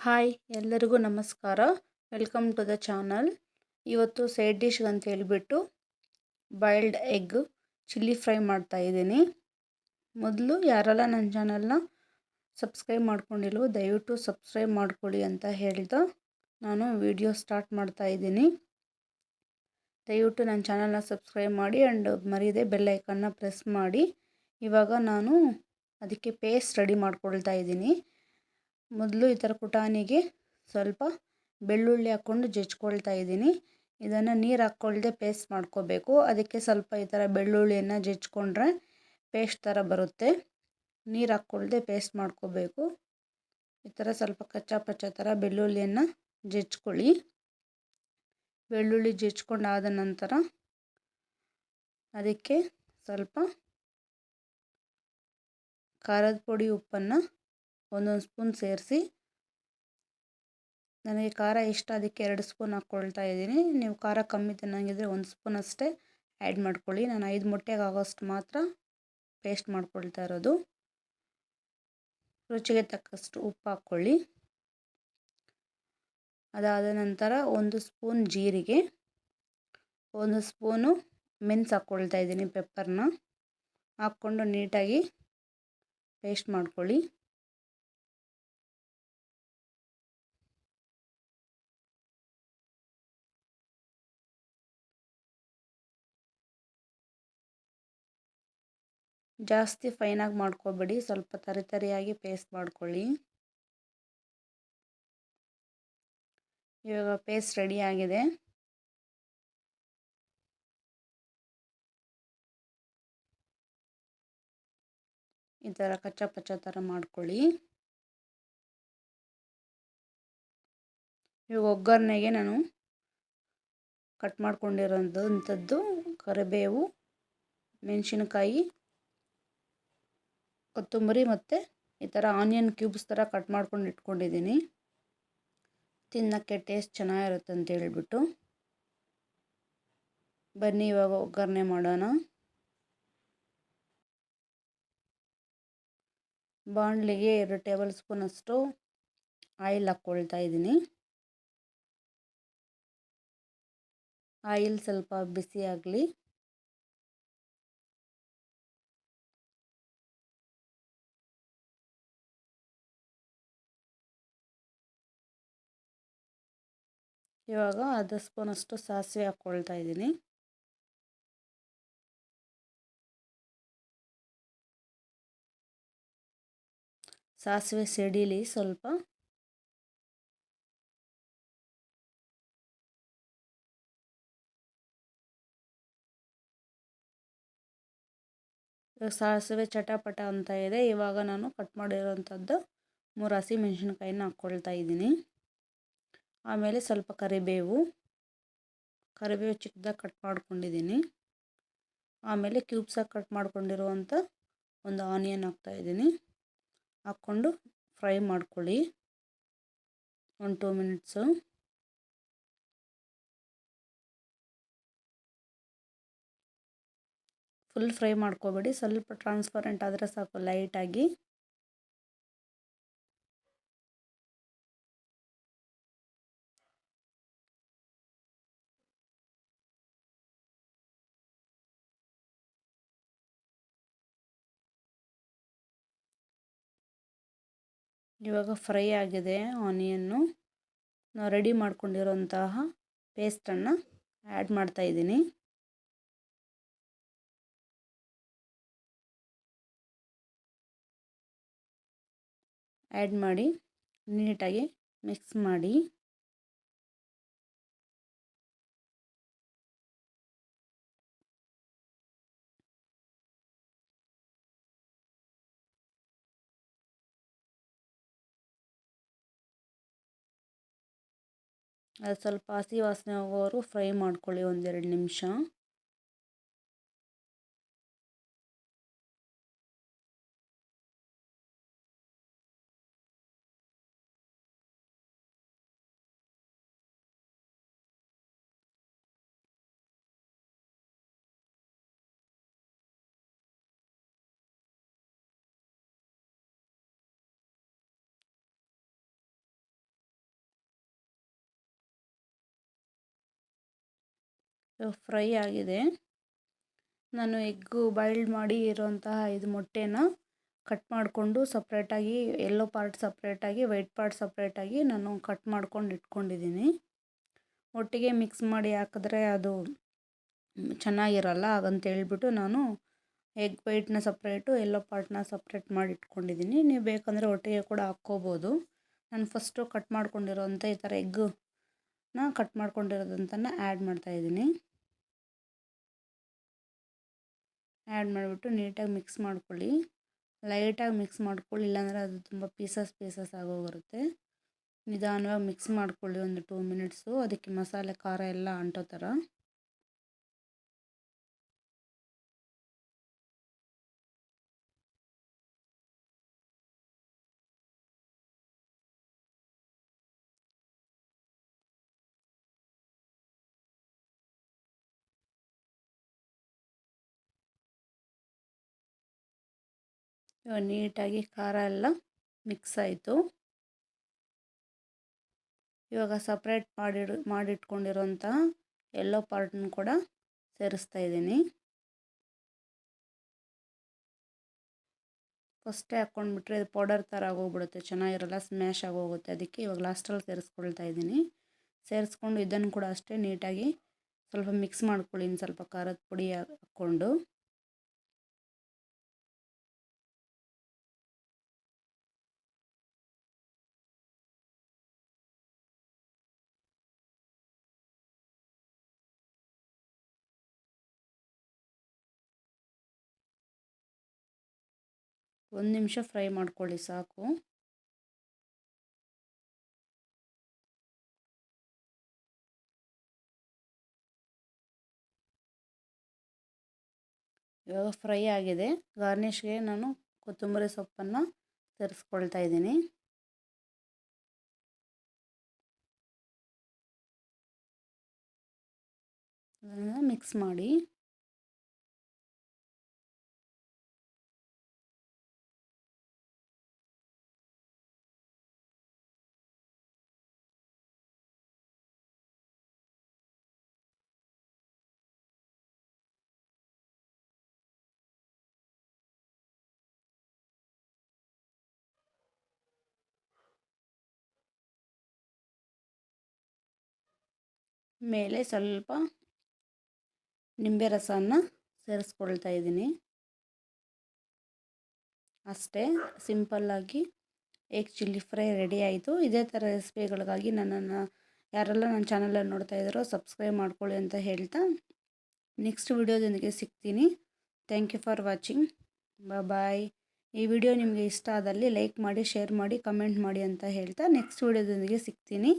Hi ಎಲ್ಲರಿಗೂ ನಮಸ್ಕಾರ. Welcome to the channel. ಇವತ್ತು ಸೈಡ್ ಡಿಶ್ ಅಂತ ಹೇಳಿಬಿಟ್ಟು ಬಾಯ್ಲ್ಡ್ ಎಗ್ ಚಿಲ್ಲಿ ಫ್ರೈ ಮಾಡ್ತಾ ಇದ್ದೀನಿ. ಮೊದಲು ಯಾರೆಲ್ಲ ನನ್ನ ಚಾನಲ್ನ ಸಬ್ಸ್ಕ್ರೈಬ್ ಮಾಡ್ಕೊಂಡಿಲ್ವೋ ದಯವಿಟ್ಟು ಸಬ್ಸ್ಕ್ರೈಬ್ ಮಾಡ್ಕೊಳ್ಳಿ ಅಂತ ಹೇಳ್ತಾ ನಾನು ವಿಡಿಯೋ ಸ್ಟಾರ್ಟ್ ಮಾಡ್ತಾ ಇದ್ದೀನಿ. ದಯವಿಟ್ಟು ನನ್ನ ಚಾನಲ್ನ ಸಬ್ಸ್ಕ್ರೈಬ್ ಮಾಡಿ ಆ್ಯಂಡ್ ಮರೀದೆ ಬೆಲ್ ಐಕನ್ನ ಪ್ರೆಸ್ ಮಾಡಿ. ಇವಾಗ ನಾನು ಅದಕ್ಕೆ ಪೇಸ್ಟ್ ರೆಡಿ ಮಾಡ್ಕೊಳ್ತಾ ಇದ್ದೀನಿ. ಮೊದಲು ಈ ಥರ ಕುಟಾಣಿಗೆ ಸ್ವಲ್ಪ ಬೆಳ್ಳುಳ್ಳಿ ಹಾಕ್ಕೊಂಡು ಜಜ್ಕೊಳ್ತಾ ಇದ್ದೀನಿ. ಇದನ್ನು ನೀರು ಹಾಕ್ಕೊಳ್ದೆ ಪೇಸ್ಟ್ ಮಾಡ್ಕೋಬೇಕು. ಅದಕ್ಕೆ ಸ್ವಲ್ಪ ಈ ಥರ ಬೆಳ್ಳುಳ್ಳಿಯನ್ನು ಜಜ್ಕೊಂಡ್ರೆ ಪೇಸ್ಟ್ ಥರ ಬರುತ್ತೆ. ನೀರು ಹಾಕ್ಕೊಳ್ದೆ ಪೇಸ್ಟ್ ಮಾಡ್ಕೋಬೇಕು. ಈ ಥರ ಸ್ವಲ್ಪ ಕಚ್ಚಾ ಪಚ್ಚ ಥರ ಬೆಳ್ಳುಳ್ಳಿಯನ್ನು ಜಜ್ಕೊಳ್ಳಿ. ಬೆಳ್ಳುಳ್ಳಿ ಜಜ್ಕೊಂಡಾದ ನಂತರ ಅದಕ್ಕೆ ಸ್ವಲ್ಪ ಖಾರದ ಪುಡಿ ಉಪ್ಪನ್ನು ಒಂದೊಂದು ಸ್ಪೂನ್ ಸೇರಿಸಿ, ನನಗೆ ಖಾರ ಇಷ್ಟ ಅದಕ್ಕೆ 2 ಸ್ಪೂನ್ ಹಾಕ್ಕೊಳ್ತಾ ಇದ್ದೀನಿ. ನೀವು ಖಾರ ಕಮ್ಮಿ ತಿನ್ನೋಂಗಿದ್ರೆ 1 ಸ್ಪೂನ್ ಅಷ್ಟೇ ಆ್ಯಡ್ ಮಾಡ್ಕೊಳ್ಳಿ. ನಾನು 5 ಮೊಟ್ಟೆಗೆ ಆಗೋಷ್ಟು ಮಾತ್ರ ಪೇಸ್ಟ್ ಮಾಡ್ಕೊಳ್ತಾ ಇರೋದು. ರುಚಿಗೆ ತಕ್ಕಷ್ಟು ಉಪ್ಪು ಹಾಕ್ಕೊಳ್ಳಿ. ಅದಾದ ನಂತರ 1 ಸ್ಪೂನ್ ಜೀರಿಗೆ, 1 ಸ್ಪೂನು ಮೆಣಸು ಹಾಕ್ಕೊಳ್ತಾ ಇದ್ದೀನಿ. ಪೆಪ್ಪರ್ನ ಹಾಕ್ಕೊಂಡು ನೀಟಾಗಿ ಪೇಸ್ಟ್ ಮಾಡ್ಕೊಳ್ಳಿ. ಜಾಸ್ತಿ ಫೈನಾಗಿ ಮಾಡ್ಕೋಬೇಡಿ, ಸ್ವಲ್ಪ ತರಿಯಾಗಿ ಪೇಸ್ಟ್ ಮಾಡ್ಕೊಳ್ಳಿ. ಇವಾಗ ಪೇಸ್ಟ್ ರೆಡಿ ಆಗಿದೆ. ಈ ಥರ ಕಚ್ಚಾ ಪಚ್ಚ ಥರ ಮಾಡ್ಕೊಳ್ಳಿ. ಇವಾಗ ಒಗ್ಗರಣೆಗೆ ನಾನು ಕಟ್ ಮಾಡ್ಕೊಂಡಿರೋಂಥದ್ದು ಕರಿಬೇವು, ಮೆಣಸಿನಕಾಯಿ, ಕೊತ್ತಂಬರಿ ಮತ್ತು ಈ ಥರ ಆನಿಯನ್ ಕ್ಯೂಬ್ಸ್ ಥರ ಕಟ್ ಮಾಡ್ಕೊಂಡು ಇಟ್ಕೊಂಡಿದ್ದೀನಿ. ತಿನ್ನೋಕ್ಕೆ ಟೇಸ್ಟ್ ಚೆನ್ನಾಗಿರುತ್ತೆ ಅಂತ ಹೇಳಿಬಿಟ್ಟು. ಬನ್ನಿ ಇವಾಗ ಒಗ್ಗರಣೆ ಮಾಡೋಣ. ಬಾಣಲಿಗೆ 2 ಟೇಬಲ್ ಸ್ಪೂನಷ್ಟು ಆಯಿಲ್ ಹಾಕ್ಕೊಳ್ತಾ ಇದ್ದೀನಿ. ಆಯಿಲ್ ಸ್ವಲ್ಪ ಬಿಸಿ ಆಗಲಿ. ಇವಾಗ 1 ಸ್ಪೂನಷ್ಟು ಸಾಸಿವೆ ಹಾಕ್ಕೊಳ್ತಾ ಇದ್ದೀನಿ. ಸಾಸಿವೆ ಸಿಡಿಲಿ ಸ್ವಲ್ಪ. ಸಾಸಿವೆ ಚಟಪಟ ಅಂತ ಇದೆ. ಇವಾಗ ನಾನು ಕಟ್ ಮಾಡಿರೋಂಥದ್ದು 3 ಹಸಿಮೆಣಸಿನ್ಕಾಯಿನ ಹಾಕ್ಕೊಳ್ತಾ ಇದ್ದೀನಿ. ಆಮೇಲೆ ಸ್ವಲ್ಪ ಕರಿಬೇವು ಚಿಕ್ಕದಾಗಿ ಕಟ್ ಮಾಡ್ಕೊಂಡಿದ್ದೀನಿ. ಆಮೇಲೆ ಕ್ಯೂಬ್ಸಾಗಿ ಕಟ್ ಮಾಡ್ಕೊಂಡಿರುವಂಥ ಒಂದು ಆನಿಯನ್ ಹಾಕ್ತಾಯಿದ್ದೀನಿ. ಹಾಕ್ಕೊಂಡು ಫ್ರೈ ಮಾಡ್ಕೊಳ್ಳಿ 1-2 ಮಿನಿಟ್ಸು. ಫುಲ್ ಫ್ರೈ ಮಾಡ್ಕೋಬೇಡಿ, ಸ್ವಲ್ಪ ಟ್ರಾನ್ಸ್ಪರೆಂಟ್ ಆದರೆ ಸಾಕು, ಲೈಟಾಗಿ. ಇವಾಗ ಫ್ರೈ ಆಗಿದೆ ಆನಿಯನ್ನು. ನಾವು ರೆಡಿ ಮಾಡ್ಕೊಂಡಿರೋಂತಹ ಪೇಸ್ಟನ್ನು ಆ್ಯಡ್ ಮಾಡ್ತಾಯಿದ್ದೀನಿ. ಆ್ಯಡ್ ಮಾಡಿ ನೀಟಾಗಿ ಮಿಕ್ಸ್ ಮಾಡಿ. ಅದು ಸ್ವಲ್ಪ ಹಸಿ ವಾಸನೆ ಹೋಗೋವರೆಗೂ ಫ್ರೈ ಮಾಡ್ಕೊಳ್ಳಿ 1-2 ನಿಮಿಷ. ಫ್ರೈ ಆಗಿದೆ. ನಾನು ಎಗ್ಗು ಬಾಯ್ಲ್ಡ್ ಮಾಡಿ ಇರೋಂತಹ ಇದು ಮೊಟ್ಟೆನ ಕಟ್ ಮಾಡಿಕೊಂಡು ಸಪ್ರೇಟಾಗಿ ಯೆಲ್ಲೋ ಪಾರ್ಟ್ ಸಪ್ರೇಟಾಗಿ ವೈಟ್ ಪಾರ್ಟ್ ಸಪ್ರೇಟಾಗಿ ನಾನು ಕಟ್ ಮಾಡ್ಕೊಂಡು ಇಟ್ಕೊಂಡಿದ್ದೀನಿ. ಒಟ್ಟಿಗೆ ಮಿಕ್ಸ್ ಮಾಡಿ ಹಾಕಿದ್ರೆ ಅದು ಚೆನ್ನಾಗಿರಲ್ಲ, ಹಾಗಂತೇಳ್ಬಿಟ್ಟು ನಾನು ಎಗ್ ವೈಟ್ನ ಸಪ್ರೇಟು ಯೆಲ್ಲೋ ಪಾರ್ಟ್ನ ಸಪ್ರೇಟ್ ಮಾಡಿ ಇಟ್ಕೊಂಡಿದ್ದೀನಿ. ನೀವು ಬೇಕಂದರೆ ಒಟ್ಟಿಗೆ ಕೂಡ ಹಾಕ್ಕೋಬೋದು. ನಾನು ಫಸ್ಟು ಕಟ್ ಮಾಡ್ಕೊಂಡಿರೋಂಥ ಈ ಥರ ಎಗ್ಗನ್ನ ಕಟ್ ಮಾಡ್ಕೊಂಡಿರೋದಂತನ ಆ್ಯಡ್ ಮಾಡ್ತಾಯಿದ್ದೀನಿ. ಆ್ಯಡ್ ಮಾಡಿಬಿಟ್ಟು ನೀಟಾಗಿ ಮಿಕ್ಸ್ ಮಾಡ್ಕೊಳ್ಳಿ. ಲೈಟಾಗಿ ಮಿಕ್ಸ್ ಮಾಡ್ಕೊಳ್ಳಿ, ಇಲ್ಲಾಂದರೆ ಅದು ತುಂಬ ಪೀಸಸ್ ಆಗೋಗಿರುತ್ತೆ. ನಿಧಾನವಾಗಿ ಮಿಕ್ಸ್ ಮಾಡ್ಕೊಳ್ಳಿ ಒಂದು 2 ಮಿನಿಟ್ಸು, ಅದಕ್ಕೆ ಮಸಾಲೆ ಖಾರ ಎಲ್ಲ ಅಂಟೋ ಥರ. ಇವಾಗ ನೀಟಾಗಿ ಖಾರ ಎಲ್ಲ ಮಿಕ್ಸ್ ಆಯಿತು. ಇವಾಗ ಸಪ್ರೇಟ್ ಮಾಡಿಟ್ಕೊಂಡಿರೋಂತಹ ಯೆಲ್ಲೋ ಪಾರ್ಟ್ನ ಕೂಡ ಸೇರಿಸ್ತಾ ಇದ್ದೀನಿ. ಫಸ್ಟೇ ಹಾಕ್ಕೊಂಡ್ಬಿಟ್ರೆ ಇದು ಪೌಡರ್ ಥರ ಆಗೋಗ್ಬಿಡುತ್ತೆ, ಚೆನ್ನಾಗಿರಲ್ಲ, ಸ್ಮ್ಯಾಶ್ ಆಗೋಗುತ್ತೆ. ಅದಕ್ಕೆ ಇವಾಗ ಲಾಸ್ಟಲ್ಲಿ ಸೇರಿಸ್ಕೊಳ್ತಾ ಇದ್ದೀನಿ. ಸೇರಿಸ್ಕೊಂಡು ಇದನ್ನು ಕೂಡ ಅಷ್ಟೇ ನೀಟಾಗಿ ಸ್ವಲ್ಪ ಮಿಕ್ಸ್ ಮಾಡ್ಕೊಳ್ಳಿ. ಇನ್ನು ಸ್ವಲ್ಪ ಖಾರದ ಪುಡಿ ಹಾಕ್ಕೊಂಡು ಒಂದು ನಿಮಿಷ ಫ್ರೈ ಮಾಡ್ಕೊಳ್ಳಿ ಸಾಕು. ಇವಾಗ ಫ್ರೈ ಆಗಿದೆ. ಗಾರ್ನಿಷ್ಗೆ ನಾನು ಕೊತ್ತಂಬರಿ ಸೊಪ್ಪನ್ನು ಸೇರಿಸ್ಕೊಳ್ತಾ ಇದ್ದೀನಿ. ಅದನ್ನು ಮಿಕ್ಸ್ ಮಾಡಿ ಮೇಲೆ ಸ್ವಲ್ಪ ನಿಂಬೆ ರಸನ ಸೇರಿಸ್ಕೊಳ್ತಾ ಇದ್ದೀನಿ. ಅಷ್ಟೇ, ಸಿಂಪಲ್ಲಾಗಿ ಎಗ್ ಚಿಲ್ಲಿ ಫ್ರೈ ರೆಡಿ ಆಯಿತು. ಇದೇ ಥರ ರೆಸಿಪಿಗಳಿಗಾಗಿ ಯಾರೆಲ್ಲ ನನ್ನ ಚಾನಲನ್ನು ನೋಡ್ತಾ ಇದ್ದಾರೋ ಸಬ್ಸ್ಕ್ರೈಬ್ ಮಾಡ್ಕೊಳ್ಳಿ ಅಂತ ಹೇಳ್ತಾ ನೆಕ್ಸ್ಟ್ ವಿಡಿಯೋದೊಂದಿಗೆ ಸಿಗ್ತೀನಿ. Thank you for watching. Bye. ಈ ವಿಡಿಯೋ ನಿಮಗೆ ಇಷ್ಟ ಆದಲ್ಲಿ ಲೈಕ್ ಮಾಡಿ, ಶೇರ್ ಮಾಡಿ, ಕಮೆಂಟ್ ಮಾಡಿ ಅಂತ ಹೇಳ್ತಾ ನೆಕ್ಸ್ಟ್ ವಿಡಿಯೋದೊಂದಿಗೆ ಸಿಗ್ತೀನಿ.